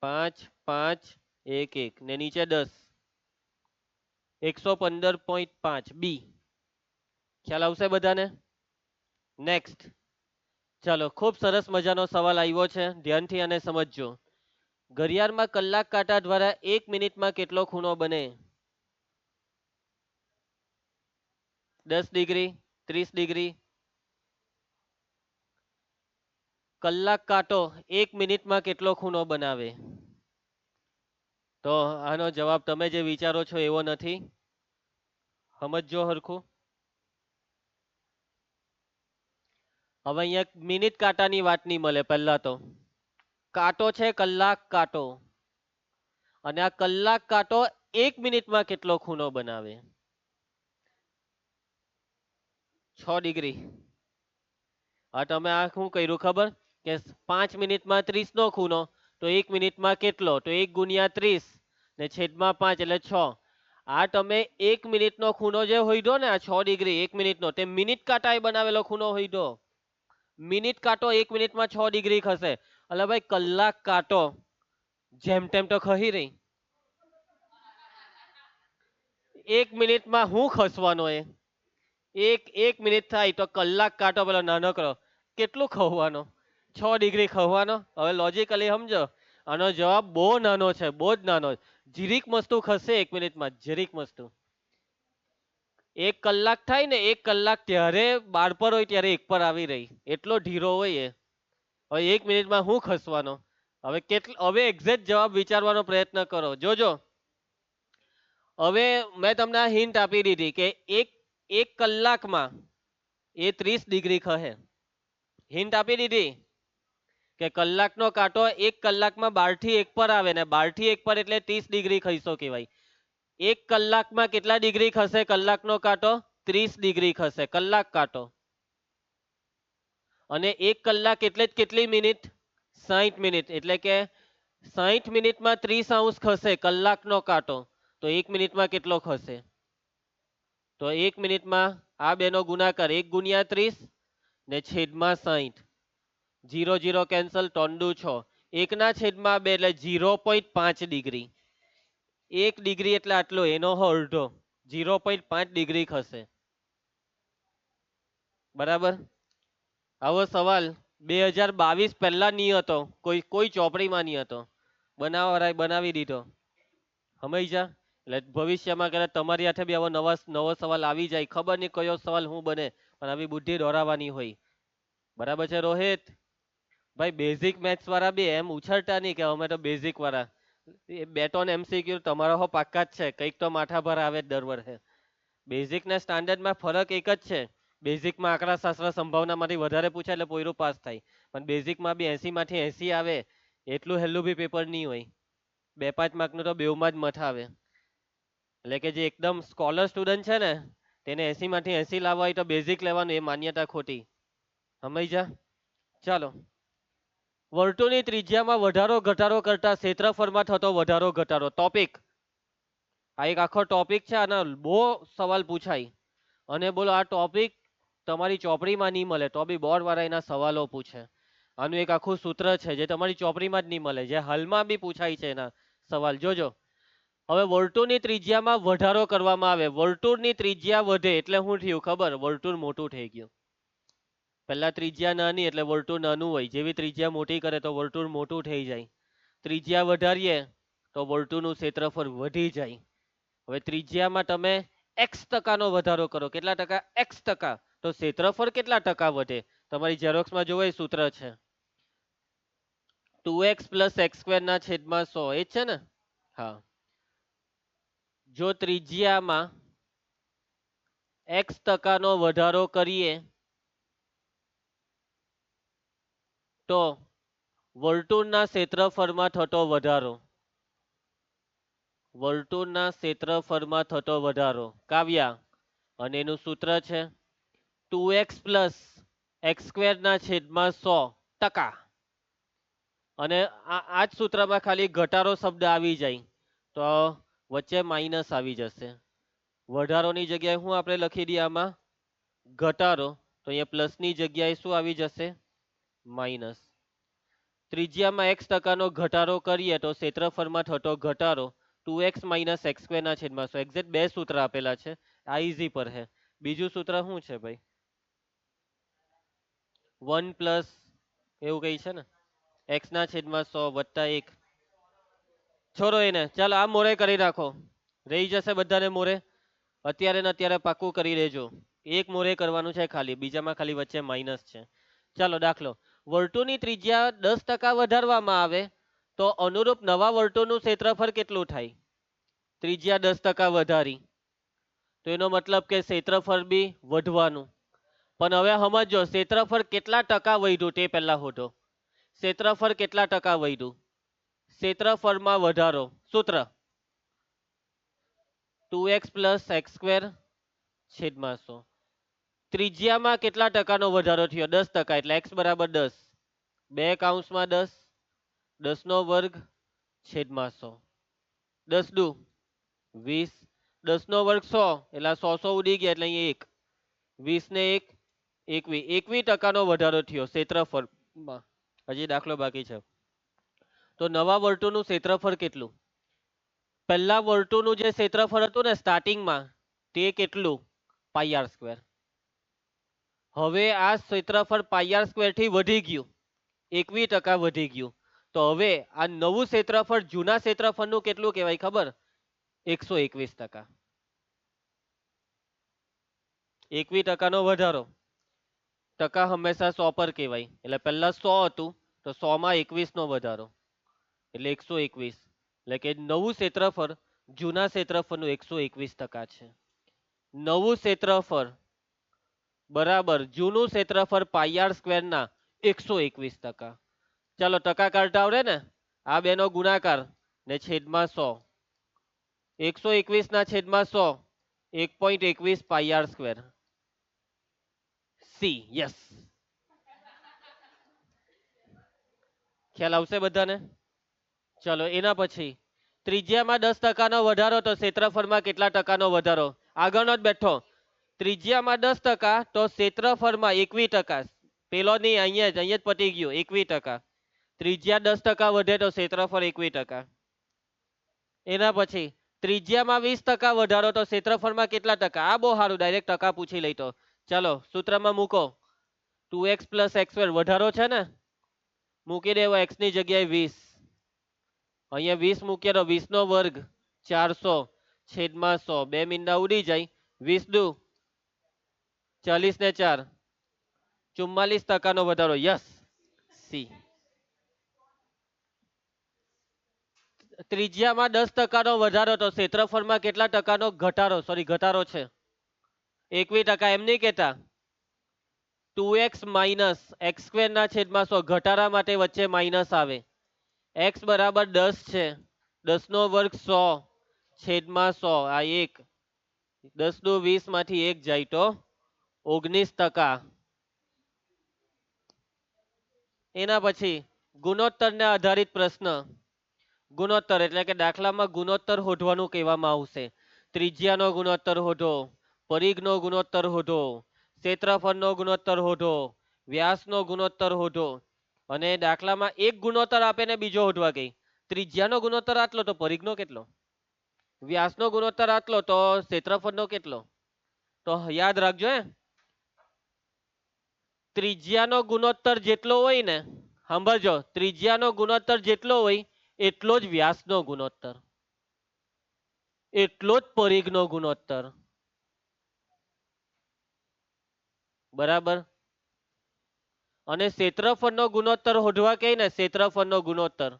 5 5 1 1 ને નીચે 10, 115.5 બી. ખ્યાલ આવશે બધાને? નેક્સ્ટ. ચાલો, ખૂબ સરસ મજાનો સવાલ આવ્યો છે, ધ્યાનથી અને સમજજો. ઘડિયાળમાં કલાક કાંટા દ્વારા 1 મિનિટમાં કેટલો ખૂણો બને? 10 ડિગ્રી, 30 ડિગ્રી. કલાક કાંટો 1 મિનિટમાં કેટલો ખૂણો બનાવે? તો આનો જવાબ તમે જે વિચારો છો એવો નથી. સમજજો હરખું. હવે અહીંયા મિનિટ કાંટાની વાત નહીં મળે. પહેલા તો કાંટો છે કલાક કાંટો, અને આ કલાક કાંટો 1 મિનિટમાં કેટલો ખૂણો બનાવે? 6 ડિગ્રી. આ તમે આ શું કર્યું ખબર? કે 5 મિનિટમાં 30 નો ખૂણો, તો 1 મિનિટમાં કેટલો? તો 1 ગુણ્યા 30 ને છેદમાં 5 એટલે 6. આ તમે 1 મિનિટનો ખૂણો જે હોઈડો ને, આ 6 ડિગ્રી 1 મિનિટનો, તે મિનિટ કાંટાએ બનાવેલો ખૂણો હોઈડો. મિનિટ કાંટો 1 મિનિટમાં 6 ડિગ્રી ખસે. એટલે ભાઈ કલાક કાંટો જેમ તેમ તો ખહી રહી. 1 મિનિટમાં હું ખસવાનો? એક મિનિટ થાય તો કલાક કાંટો પેલો નાનકડો કેટલું ખવવાનો? 6 ડિગ્રી ખવવાનો. હવે લોજિકલી સમજો, આનો જવાબ બહુ નાનો છે, બહુ જ નાનો. જીરીક મસ્તુ ખસશે 1 મિનિટમાં, જીરીક મસ્તુ. 1 કલાક થાય ને, 1 કલાક ત્યારે 12 પર હોય ત્યારે 1 પર આવી રહી, એટલો ઢીરો હોય એ. હવે 1 મિનિટમાં હું ખસવાનો? હવે એક્ઝેક્ટ જવાબ વિચારવાનો પ્રયત્ન કરો, જોજો. હવે મેં તમને આ હિન્ટ આપી દીધી કે એક કલાકમાં એ 30 ડિગ્રી ખહે. હિન્ટ આપી દીધી કે કલાકનો કાંટો 1 કલાકમાં 12 થી 1 પર આવે ને, 12 થી 1 પર એટલે 30 ડિગ્રી ખઈશો કહેવાય. 1 કલાકમાં કેટલા ડિગ્રી ખસે કલાકનો કાંટો? 30 ડિગ્રી ખસે કલાક કાંટો. અને 1 કલાક એટલે કેટલી મિનિટ? 60 મિનિટ. એટલે કે 60 મિનિટમાં 30° ખસે કલાકનો કાંટો. તો 1 મિનિટમાં કેટલો ખસે? તો 1 મિનિટમાં આ બેનો ગુણાકાર 1 ગુણ્યા 30 ને છેદમાં 60. 0 0 કેન્સલ, 3 દુ 6, 1/2 એટલે 0.5 ડિગ્રી. 1 ડિગ્રી એટલે આટલો, એનો અડધો 0.5 ડિગ્રી ખસે. બરાબર. આવો સવાલ 2022 પહેલા નહીં હતો, કોઈ ચોપડીમાં નહીં હતો, બનાવી દીધો. સમજ્યા? એટલે ભવિષ્યમાં કદાચ તમારી હાથે બી આવો નવો સવાલ આવી જાય, ખબર નહીં કયો સવાલ હું બને, પણ આવી બુદ્ધિ દોરાવાની હોય. બરાબર છે રોહિત? ભાઈ બેઝિક મેથ્સ વાળા બી એમ ઉછળતા નહીં કે અમે તો બેઝિક વાળા. એ બે ત્રણ MCQ તમારા હો પાક્કા જ છે, કંઈક તો માથા પર આવે જ દર વર્ષે. બેઝિક ને સ્ટાન્ડર્ડમાં ફરક એક જ છે. બેઝિકમાં આંકડાશાસ્ત્ર સંભાવનામાંથી વધારે પૂછાય એટલે પોયરું પાસ થાય, પણ બેઝિકમાં બી 80 માંથી 80 આવે એટલું હેલું બી પેપર નહીં હોય. 2-5 માર્કનું તો બેવમાં જ મઠ આવે. એટલે કે જે એકદમ સ્કોલર સ્ટુડન્ટ છે ને તેને 80 માંથી 80 લાવવા હોય તો બેઝિક લેવાનું, એ માન્યતા ખોટી. સમજ્યા? ચાલો. વર્તુળની ત્રિજ્યામાં વધારો ઘટાડો કરતા ક્ષેત્રફળમાં થતો વધારો ઘટાડો. ટોપિક આ એક આખો ટોપિક છે, આના બહુ સવાલ પૂછાય. અને બોલો આ ટોપિક તમારી ચોપડીમાં નહીં મળે તો બી બોર્ડ વાળા એના સવાલો પૂછે. આનું એક આખું સૂત્ર છે જે તમારી ચોપડીમાં જ નહીં મળે, જે હાલમાં બી પૂછાય છે એના સવાલ. જોજો. હવે વર્તુળની ત્રિજ્યામાં વધારો કરવામાં આવે. વર્તુળની ત્રિજ્યા વધે એટલે શું થયું ખબર? વર્તુળ મોટું થઈ ગયું. પહેલા ત્રિજ્યા નાની એટલે વર્તુળ નાનું હોય, જેવી ત્રિજ્યા મોટી કરે તો વર્તુળ મોટું થઈ જાય. ત્રિજ્યા વધારીએ તો વર્તુળનું ક્ષેત્રફળ વધી જાય. હવે ત્રિજ્યામાં તમે x% વધારો કરો. કેટલા ટકા? x%. તો ક્ષેત્રફળ કેટલા ટકા વધે? તમારી ઝેરોક્સમાં જોવો એ સૂત્ર છે 2x + x² ના છેદમાં 100. એ જ છે ને? હા. જો ત્રિજ્યામાં x% વધારો કરીએ તો વર્તુળના ક્ષેત્રફળમાં થતો વધારો. વર્તુળના ક્ષેત્રફળમાં થતો વધારો. કાવ્યા. અને એનું સૂત્ર છે 2x + x² ના છેદમાં 100%. અને આ જ સૂત્રમાં ખાલી ઘટાડો શબ્દ આવી જાય તો વચ્ચે માઇનસ આવી જશે. વધારોની જગ્યાએ શું આપણે લખી દઈએ આમાં? ઘટાડો. તો અહીંયા પ્લસની જગ્યાએ શું આવી જશે? માઇનસ. ત્રિજ્યામાં x% ઘટાડો કરીએ તો ક્ષેત્રફળમાં થતો ઘટાડો 2x - x² ના છેદમાં 100. એક્ઝેક્ટ બે સૂત્ર આપેલા છે, આ ઈઝી પર હે. બીજું સૂત્ર શું છે ભાઈ? 1 + એવું કઈ છે ને, x ના છેદમાં 100 + 1. છોડો એને, ચાલો આ મોરે કરી નાખો, રહી જશે બધાને મોરે. અત્યારે ને અત્યારે પાક્કું કરી લેજો. એક મોરે કરવાનું છે ખાલી, બીજામાં ખાલી વચ્ચે માઇનસ છે. ચાલો દાખલો. વર્તુળની ત્રિજ્યા 10% વધારવામાં આવે તો અનુરૂપ નવા વર્તુળનું ક્ષેત્રફળ કેટલું થાય? ત્રિજ્યા 10% વધારી તો એનો મતલબ કે ક્ષેત્રફળ બી વધવાનું. પણ હવે સમજો ક્ષેત્રફળ કેટલા ટકા વધ્યું તે પહેલા શોધો. ક્ષેત્રફળ કેટલા ટકા વધ્યું? ક્ષેત્રફળમાં વધારો. સૂત્ર 2x + x² છેદમાં 100. ત્રિજ્યામાં કેટલા ટકાનો વધારો થયો? 10%. એટલે x = 10. 2 કૌંસમાં 10, 10² છેદમાં 100. 10 દુ 20, 10² 100 એટલે 100 ઉડી ગયા એટલે અહીંયા 1. 20 ને 1 21. 21% વધારો થયો ક્ષેત્રફળમાં. હજી દાખલો બાકી છે. તો નવા વર્તુળનું ક્ષેત્રફળ કેટલું? પહેલા વર્તુળનું જે ક્ષેત્રફળ હતું ને સ્ટાર્ટિંગમાં તે કેટલું? πr². હવે આ ક્ષેત્રફળ πr² થી વધી ગયું, 21% વધી ગયું. તો હવે આ નવું ક્ષેત્રફળ જૂના ક્ષેત્રફળનું કેટલું કહેવાય ખબર? 121%. 21%નો વધારો. ટકા હંમેશા 100 પર કહેવાય. એટલે પહેલા 100 હતું તો 100માં 21 નો વધારો એટલે 121. એટલે કે નવું ક્ષેત્રફળ જૂના ક્ષેત્રફળનું 121% છે. નવું ક્ષેત્રફળ બરાબર જૂનું ક્ષેત્રફળ πr² ના 121%. ચાલો ટકા કાઢતા આવડે ને? આ બેનો ગુણાકાર ને છેદમાં 100. 121 ના છેદમાં 100 1.21 πr². C yes. ખ્યાલ આવશે બધાને? ચલો એના પછી ત્રિજ્યામાં 10%નો વધારો તો ક્ષેત્રફળમાં કેટલા ટકાનો વધારો? આગળનો જ બેઠો. ત્રિજ્યામાં 10% તો ક્ષેત્રફળમાં 21%. પેલો નહીં, અહીંયા જ પતી ગયું. 21%. ત્રિજ્યા 10% વધે તો ક્ષેત્રફળ 21%. એના પછી ત્રિજ્યામાં 20% વધારો તો ક્ષેત્રફળમાં કેટલા ટકા? આ બહુ સારું, ડાયરેક્ટ ટકા પૂછી લઈ તો. ચાલો સૂત્રમાં મૂકો. 2x પ્લસ એક્સ સ્ક્વેર વધારો છે ને, મૂકી દેવો x ની જગ્યાએ 20. અહીંયા 20 મૂકીએ તો 20 નો વર્ગ 400 છેદમાં 100. બે મીંડા ઉડી જાય. 20 દુ 40 ને 4 44% નો વધારો. Yes, C. ત્રિજ્યામાં 10% નો વધારો તો ક્ષેત્રફળમાં કેટલા ટકાનો ઘટાડો છે? 21%. એમ નહીં કેતા 2x માઇનસ એક્સ સ્ક્વેર ના છેદમાં 100 ઘટાડા માટે વચ્ચે માઇનસ આવે. x બરાબર 10 છે, 10 નો વર્ગ 100 છેદમાં 100. આ 1 10 દુ 20 માંથી 1 જાય તો 19%. એના પછી ગુણોત્તરને આધારિત પ્રશ્ન. ગુણોત્તર એટલે કે દાખલામાં ગુણોત્તર શોધવાનું કહેવામાં આવશે. ત્રિજ્યાનો ગુણોત્તર શોધો, પરિઘનો ગુણોત્તર શોધો, ક્ષેત્રફળનો ગુણોત્તર શોધો, વ્યાસનો ગુણોત્તર શોધો. અને દાખલામાં એક ગુણોત્તર આપે ને બીજો શોધવા કહે. ત્રિજ્યાનો ગુણોત્તર આટલો તો પરિઘનો કેટલો, વ્યાસનો ગુણોત્તર આટલો તો ક્ષેત્રફળનો કેટલો. તો યાદ રાખજો ત્રિજ્યાનો ગુણોત્તર જેટલો હોય ને, સાંભળજો, ત્રિજ્યાનો ગુણોત્તર જેટલો હોય એટલો જ વ્યાસનો ગુણોત્તર, એટલો જ પરિઘનો ગુણોત્તર. બરાબર. અને ક્ષેત્રફળનો ગુણોત્તર શોધવા કહે ને, ક્ષેત્રફળનો ગુણોત્તર,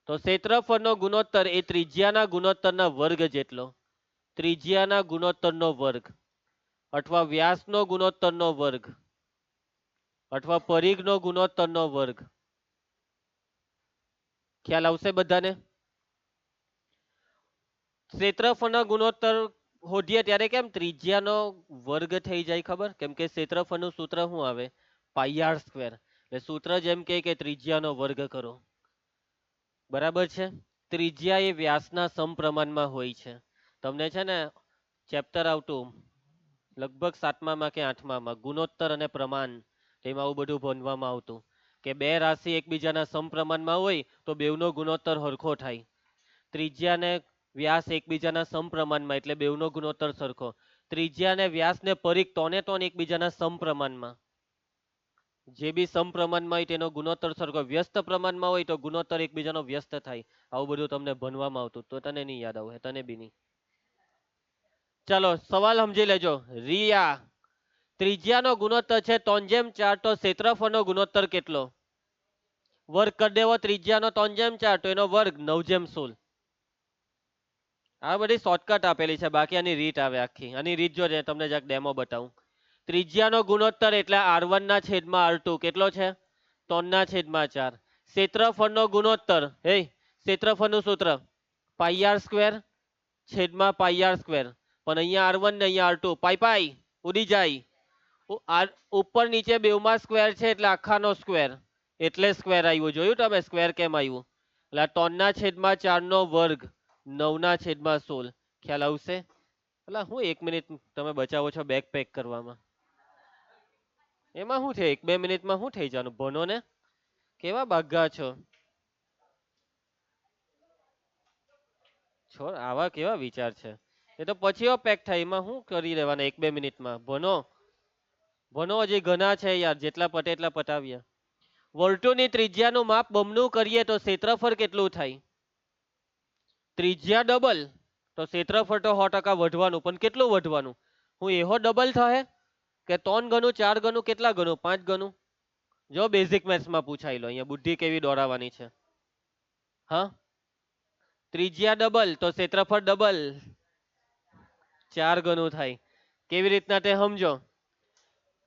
તો ક્ષેત્રફળનો ગુણોત્તર એ ત્રિજ્યાના ગુણોત્તરના વર્ગ જેટલો. ત્રિજ્યાના ગુણોત્તરનો વર્ગ અથવા વ્યાસનો ગુણોત્તરનો વર્ગ અથવા પરિઘનો ગુણોત્તરનો વર્ગ. ખ્યાલ આવશે બધાને? ક્ષેત્રફળનો ગુણોત્તર શોધીએ ત્યારે કેમ ત્રિજ્યાનો વર્ગ થઈ જાય ખબર? કેમ કે ક્ષેત્રફળનું સૂત્ર શું આવે? પાઈ આર સ્ક્વેર. એટલે સૂત્ર જેમ કે ત્રિજ્યાનો વર્ગ કરો. બરાબર છે. ત્રિજ્યા એ વ્યાસના સમપ્રમાણમાં હોય છે. તમને છે ને ચેપ્ટર આવતું લગભગ 7મા કે 8મા ગુણોત્તર અને પ્રમાણ, એમાં આવું બધું ભણવામાં આવતું કે બે રાશિ એકબીજાના સમપ્રમાણમાં હોય તો બેવનો ગુણોત્તર સરખો થાય. ત્રિજ્યા ને વ્યાસ એકબીજાના સમપ્રમાણમાં એટલે બેવનો ગુણોત્તર સરખો. ત્રિજ્યા ને વ્યાસ ને પરિઘ તોને એકબીજાના સમપ્રમાણમાં. જે બી સમપ્રમાણમાં હોય તેનો ગુણોત્તર સરખો. વ્યસ્ત પ્રમાણમાં હોય તો ગુણોત્તર એકબીજાનો વ્યસ્ત થાય. આવું બધું તમને ભણવામાં આવતું, તો તને નહીં યાદ આવે, તને બી નહીં. ચાલો સવાલ સમજી લેજો. રિયા, ત્રિજ્યાનો ગુણોત્તર છે 3/4, તો ક્ષેત્રફળનો ગુણોત્તર કેટલો? વર્ગ કરી દેવો. ત્રિજ્યાનો 3/4 તો એનો વર્ગ 9/16. આ બધી શોર્ટકટ આપેલી છે, બાકી આની રીત આવે આખી. આની રીત જો તમને જરાક ડેમો બતાવું. ત્રિજ્યાનો ગુણોત્તર એટલે R1 ના છેદમાં R2 કેટલો છે? 3/4. ક્ષેત્રફળનો ગુણોત્તર, ક્ષેત્રફળનું સૂત્ર પાઈ આર સ્ક્વેર છેદમાં પાઈ આર સ્ક્વેર. પણ અહીંયા R1 ને અહીંયા R2 પાઈ ઉડી જાય. ઉપર નીચે બેવમાં સ્ક્વેર છે એટલે આખાનો સ્ક્વેર, એટલે સ્ક્વેર આવ્યું. જોયું તમે સ્ક્વેર કેમ આવ્યું? એટલે 3/4 નો વર્ગ 9/16. ખ્યાલ આવશે? એટલે હું 1 મિનિટ તમે બચાવો છો બેગ પેક કરવામાં. એમાં શું છે, 1-2 મિનિટમાં શું થઈ જવાનું? ભણો ને, કેવા બાઘા છો. છોડ, આવા કેવા વિચાર છે? એ તો પછી પેક થાય, એમાં શું કરી લેવાના 1-2 મિનિટમાં? ભણો ભણો, હજી ઘણા છે યાર, જેટલા પતે એટલા પટાવ્યા. વર્તુળની ત્રિજ્યાનું માપ બમણું કરીએ તો ક્ષેત્રફળ કેટલું થાય? ત્રિજ્યા ડબલ તો ક્ષેત્રફળ તો 100% વધવાનું, પણ કેટલું વધવાનું? હું એવો ડબલ થાય કે 3 ગણું, 4 ગણું, કેટલા ગણું, 5 ગણું? જો બેઝિક મેથ્સમાં પૂછાઈ લો, અહીંયા બુદ્ધિ કેવી દોડાવવાની છે. હા, ત્રિજ્યા ડબલ તો ક્ષેત્રફળ ડબલ, 4 ગણું થાય. કેવી રીતના તે સમજો.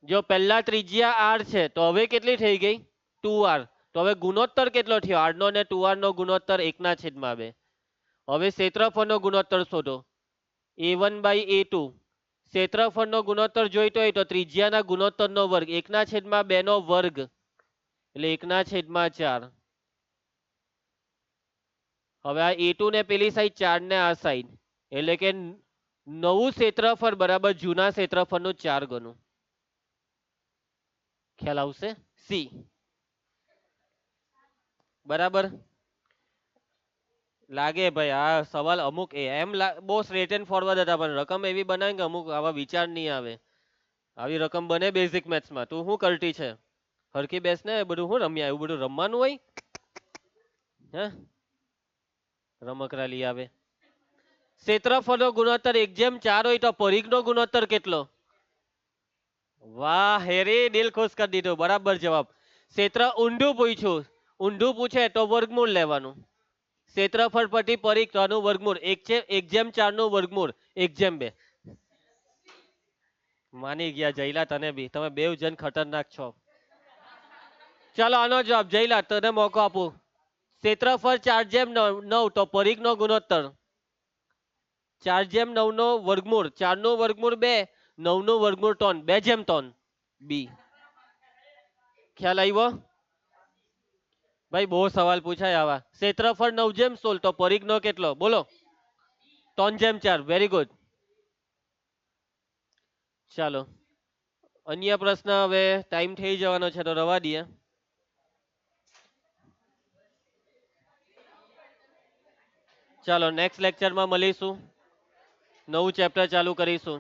જો પહેલા ત્રિજ્યા આર છે તો હવે કેટલી થઈ ગઈ? 2r. તો હવે ગુણોત્તર કેટલો થયો? r નો ને 2r નો ગુણોત્તર 1/2. હવે ક્ષેત્રફળનો ગુણોત્તર શોધો. a1/a2. ક્ષેત્રફળનો ગુણોત્તર જોઈતો હોય તો ત્રિજ્યાના ગુણોત્તરનો વર્ગ 1/2 નો વર્ગ એટલે 1/4. હવે આ a2 ને પેલી સાઈડ, 4 ને આ સાઈડ, એટલે કે નવું ક્ષેત્રફળ બરાબર જૂના ક્ષેત્રફળનું 4 ગણું. ખ્યાલ આવશે? સી. બરાબર લાગે ભાઈ? આ સવાલ અમુક એમ બહુ સ્ટ્રેટ એન્ડ ફોરવર્ડ હતા, પણ રકમ એવી બનાવી કે અમુક આવા વિચાર નહીં આવે. આવી રકમ બને બેઝિક મેથ્સમાં. તું શું કરતી છે? હરખી બેસ ને. બધું શું રમ્યા? એવું બધું રમવાનું હોય? હે રમકડા લઈ આવે. ક્ષેત્રફળનો ગુણોત્તર 1:4 હોય તો પરિઘનો ગુણોત્તર કેટલો? વાહ હેરી, દિલ ખુશ કરી દીધું. બરાબર જવાબ. ક્ષેત્ર ઊંધું પૂછ્યું. ઊંધું પૂછે તો વર્ગમૂળ લેવાનું. ક્ષેત્રફળ પરથી પરિઘ તો આનું વર્ગમૂળ. 1:4 નું વર્ગમૂળ 1:2. માની ગયા જયલા, તને બી. તમે બેવ જણ ખતરનાક છો. ચાલો આનો જવાબ જયલા, તને મોકો આપું. ક્ષેત્રફળ 4:9 તો પરિઘનો ગુણોત્તર 4:9 નો વર્ગમૂળ. 4 નું વર્ગમૂળ 2, 9 નું વર્ગમૂળ 3. 2:3 બી. ખ્યાલ આવ્યો? ભાઈ બહુ સવાલ પૂછાય આવા. ક્ષેત્રફળ 9:16 તો પરિઘનો કેટલો? બોલો. 3:4. Very good. ચાલો અન્ય પ્રશ્ન. હવે ટાઈમ થઈ જવાનો છે તો રવા દઈએ. ચાલો નેક્સ્ટ લેક્ચરમાં મળીશું. નવું ચેપ્ટર ચાલુ કરીશું.